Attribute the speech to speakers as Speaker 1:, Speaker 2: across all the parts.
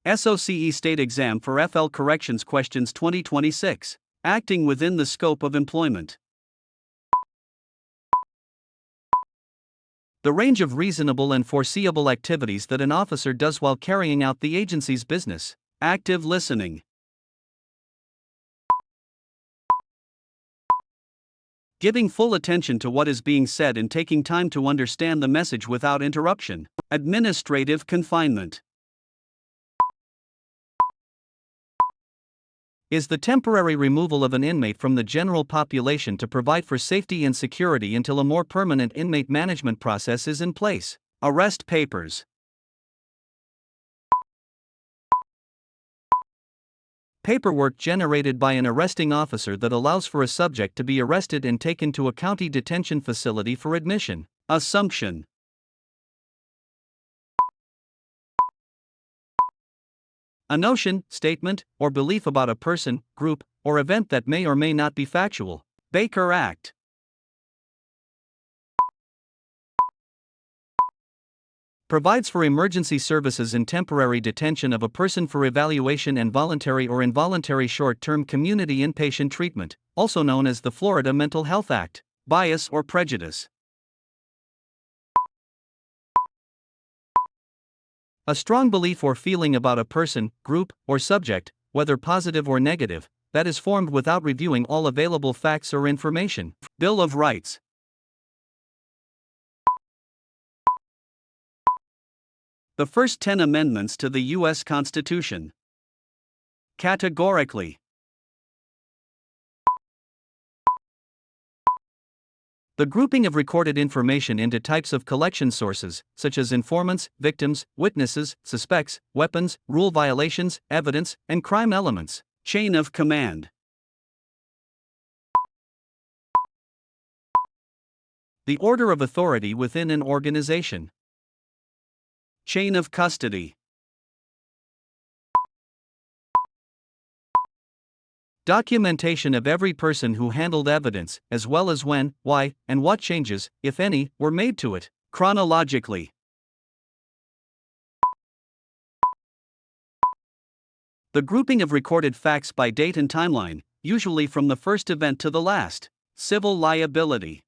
Speaker 1: SOCE State Exam for FL Corrections Questions 2026. Acting within the scope of employment. The range of reasonable and foreseeable activities that an officer does while carrying out the agency's business. Active listening. Giving full attention to what is being said and taking time to understand the message without interruption. Administrative confinement is the temporary removal of an inmate from the general population to provide for safety and security until a more permanent inmate management process is in place. Arrest papers. Paperwork generated by an arresting officer that allows for a subject to be arrested and taken to a county detention facility for admission. Assumption. A notion, statement, or belief about a person, group, or event that may or may not be factual. Baker Act. Provides for emergency services and temporary detention of a person for evaluation and voluntary or involuntary short-term community inpatient treatment, also known as the Florida Mental Health Act. Bias or prejudice. A strong belief or feeling about a person, group, or subject, whether positive or negative, that is formed without reviewing all available facts or information. Bill of Rights. The first 10 amendments to the U.S. Constitution. Categorically. The grouping of recorded information into types of collection sources, such as informants, victims, witnesses, suspects, weapons, rule violations, evidence, and crime elements. Chain of command. The order of authority within an organization. Chain of custody. Documentation of every person who handled evidence, as well as when, why, and what changes, if any, were made to it. Chronologically. The grouping of recorded facts by date and timeline, usually from the first event to the last. Civil liability.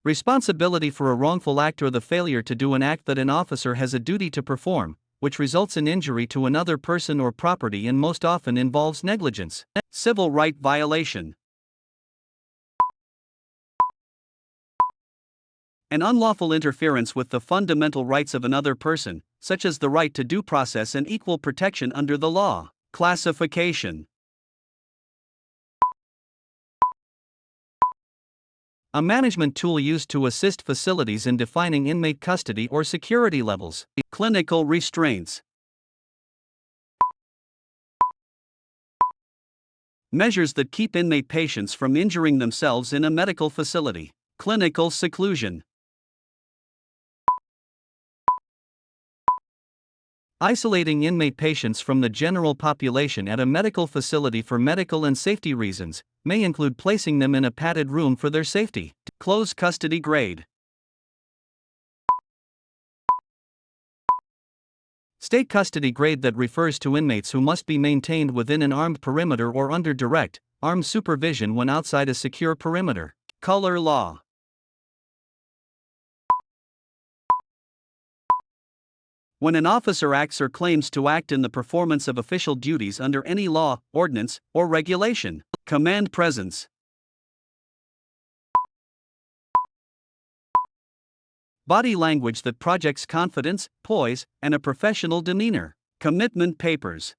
Speaker 1: Responsibility for a wrongful act or the failure to do an act that an officer has a duty to perform, which results in injury to another person or property and most often involves negligence. Civil right violation. An unlawful interference with the fundamental rights of another person, such as the right to due process and equal protection under the law. Classification. A management tool used to assist facilities in defining inmate custody or security levels. Clinical restraints. Measures that keep inmate patients from injuring themselves in a medical facility. Clinical seclusion. Isolating inmate patients from the general population at a medical facility for medical and safety reasons, may include placing them in a padded room for their safety. Close custody grade. State custody grade that refers to inmates who must be maintained within an armed perimeter or under direct, armed supervision when outside a secure perimeter. Color law. When an officer acts or claims to act in the performance of official duties under any law, ordinance, or regulation. Command presence. Body language that projects confidence, poise, and a professional demeanor. Commitment papers.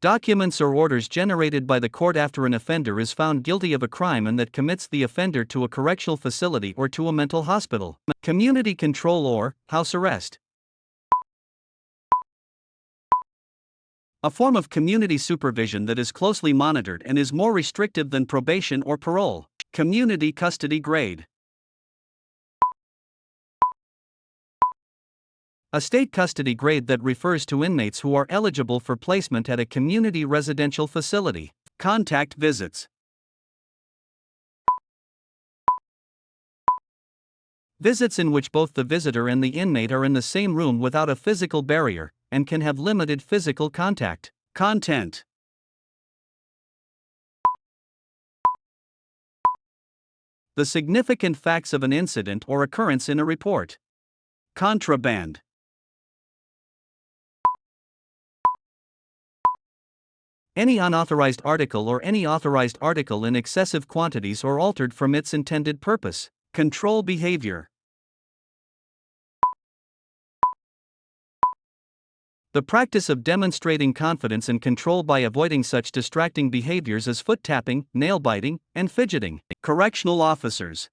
Speaker 1: Documents or orders generated by the court after an offender is found guilty of a crime and that commits the offender to a correctional facility or to a mental hospital. Community control or house arrest. A form of community supervision that is closely monitored and is more restrictive than probation or parole. Community custody grade. A state custody grade that refers to inmates who are eligible for placement at a community residential facility. Contact visits. Visits in which both the visitor and the inmate are in the same room without a physical barrier, and can have limited physical contact. Content. The significant facts of an incident or occurrence in a report. Contraband. Any unauthorized article or any authorized article in excessive quantities or altered from its intended purpose. Control behavior. The practice of demonstrating confidence and control by avoiding such distracting behaviors as foot tapping, nail biting, and fidgeting. Correctional officers.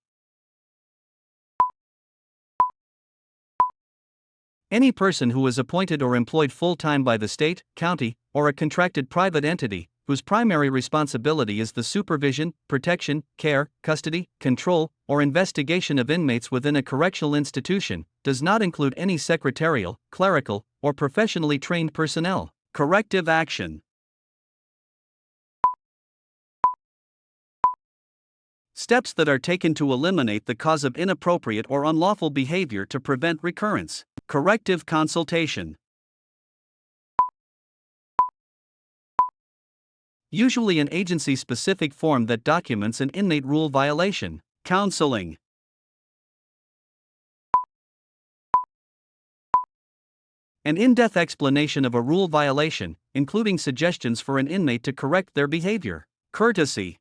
Speaker 1: Any person who is appointed or employed full-time by the state, county, or a contracted private entity, whose primary responsibility is the supervision, protection, care, custody, control, or investigation of inmates within a correctional institution, does not include any secretarial, clerical, or professionally trained personnel. Corrective action. Steps that are taken to eliminate the cause of inappropriate or unlawful behavior to prevent recurrence. Corrective consultation. Usually an agency-specific form that documents an inmate rule violation. Counseling. An in-depth explanation of a rule violation, including suggestions for an inmate to correct their behavior. Courtesy.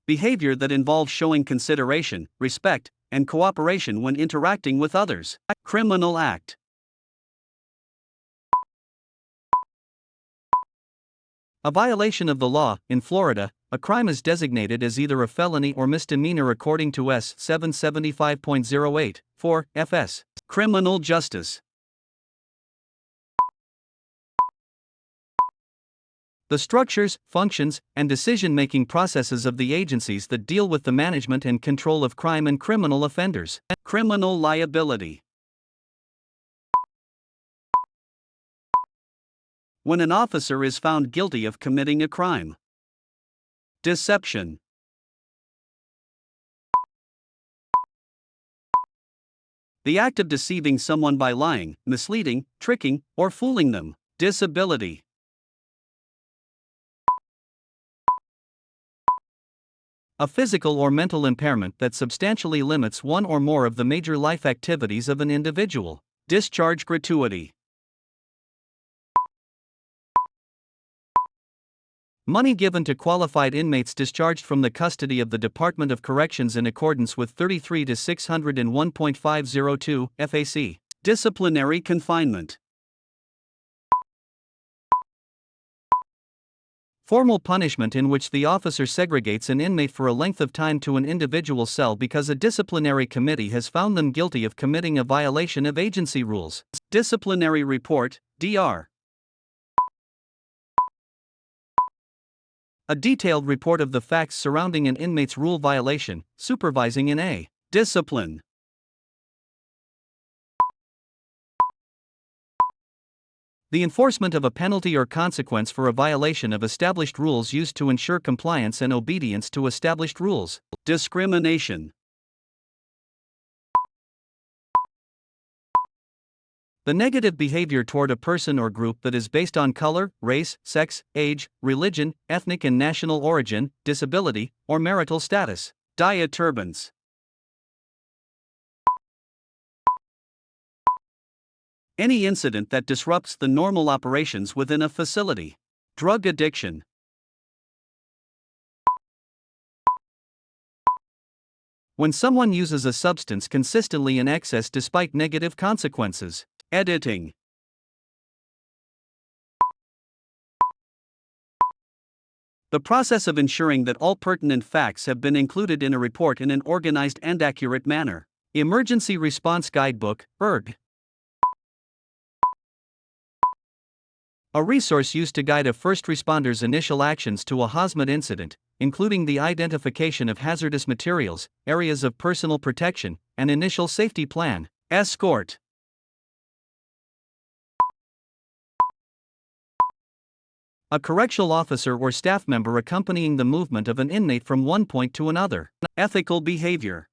Speaker 1: Behavior that involves showing consideration, respect, and cooperation when interacting with others. Criminal act. A violation of the law. In Florida, a crime is designated as either a felony or misdemeanor according to S. 775.08, 4, FS. Criminal justice. The structures, functions, and decision-making processes of the agencies that deal with the management and control of crime and criminal offenders. Criminal liability. When an officer is found guilty of committing a crime. Deception. The act of deceiving someone by lying, misleading, tricking, or fooling them. Disability. A physical or mental impairment that substantially limits one or more of the major life activities of an individual. Discharge gratuity. Money given to qualified inmates discharged from the custody of the Department of Corrections in accordance with 33 to 601.502 FAC. Disciplinary confinement. Formal punishment in which the officer segregates an inmate for a length of time to an individual cell because a disciplinary committee has found them guilty of committing a violation of agency rules. Disciplinary report, DR. A detailed report of the facts surrounding an inmate's rule violation, supervising in a discipline. The enforcement of a penalty or consequence for a violation of established rules used to ensure compliance and obedience to established rules. Discrimination. The negative behavior toward a person or group that is based on color, race, sex, age, religion, ethnic and national origin, disability, or marital status. Disturbance. Any incident that disrupts the normal operations within a facility. Drug addiction. When someone uses a substance consistently in excess despite negative consequences. Editing. The process of ensuring that all pertinent facts have been included in a report in an organized and accurate manner. Emergency Response Guidebook, ERG. A resource used to guide a first responder's initial actions to a hazmat incident, including the identification of hazardous materials, areas of personal protection, and initial safety plan. Escort. A correctional officer or staff member accompanying the movement of an inmate from one point to another. Ethical behavior.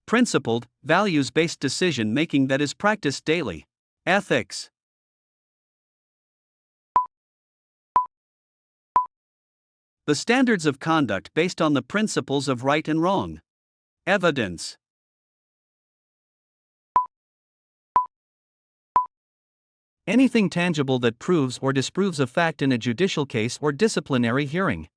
Speaker 1: Principled, values-based decision-making that is practiced daily. Ethics. The standards of conduct based on the principles of right and wrong. Evidence. Anything tangible that proves or disproves a fact in a judicial case or disciplinary hearing.